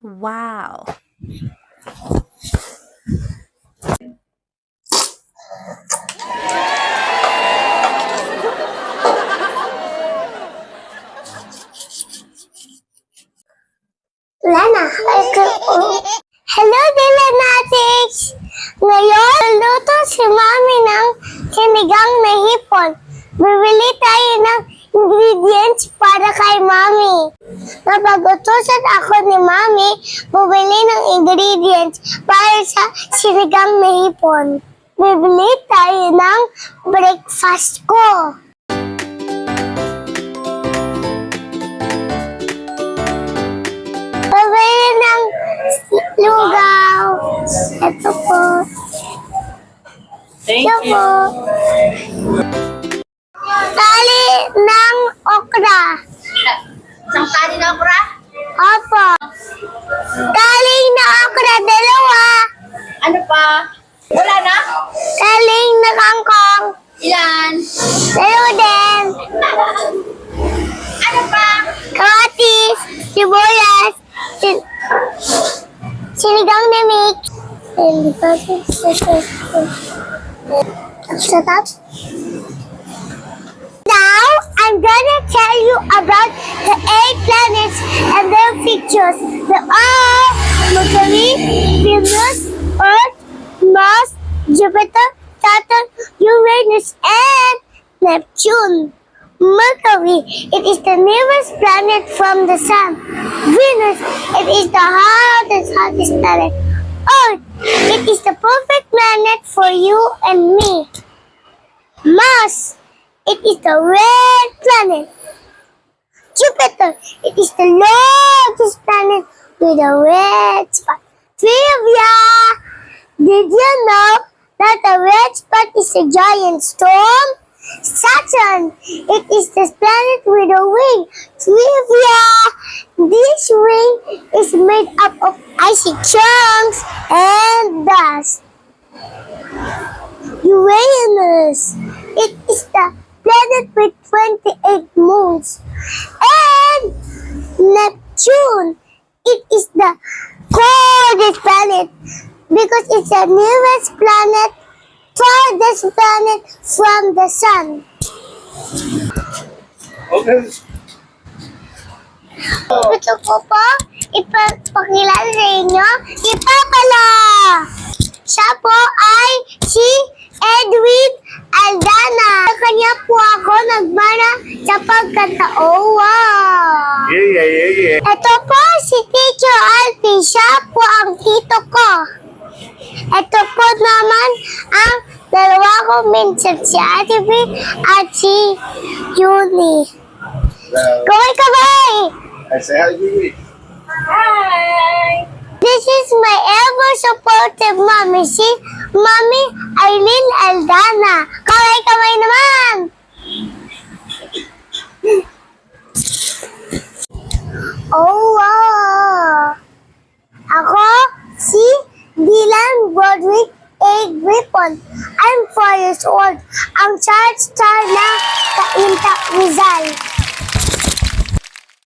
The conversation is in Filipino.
Wow! Lana, hello Dilanatics! Ngayon, luto si Mami ng sinigang na hipon. Bibili tayo ng ingredients para kay Mami. Napag-utusan ako ni Mami bumili ng ingredients para sa sinigang na hipon. Bibili tayo ng breakfast ko. Bibili ng lugaw. Ito po. Thank Ito you. po. Tali ng okra. Isang tali na okra? Opo. Tali na okra, dalawa. Ano pa? Wala na? Tali na kangkong. Ilan? Dalawa din. Ano pa? Kamatis, sibuyas, sinigang na mix. Stop. Now, I'm gonna tell you about the 8 planets and their features. They are Mercury, Venus, Earth, Mars, Jupiter, Saturn, Uranus, and Neptune. Mercury, it is the nearest planet from the Sun. Venus, it is the hottest planet. Earth, it is the perfect planet for you and me. Mars, it is the red planet. Jupiter, it is the largest planet with a red spot. Trivia! Did you know that the red spot is a giant storm? Saturn, it is the planet with a ring. Trivia! This ring is made up of icy chunks and dust. Uranus, it is the planet with 28 moons. And Neptune, it is the coldest planet because it's the nearest planet, farthest planet from the Sun. Okay. Gusto ko po ipakilala sa inyo si Papala. Siya po ay si Edwin Aldana. Sa kanya po ako nagmana sa pagkanta. Oh, wow! Yeah. Ito po si Teacher Alfie. Siya po ang tito ko. Ito po naman ang dalawa kong minsan, si Ate B at si Julie. Kaway! I say hi, Gigi. Hi! This is my ever supportive mommy. Si Mommy Aileen Aldana. Kaway naman! Oh, wow! Ako, si Dylan Broderick A. Griffon. I'm 4 years old. Ang charge star ng Kainta Rizal.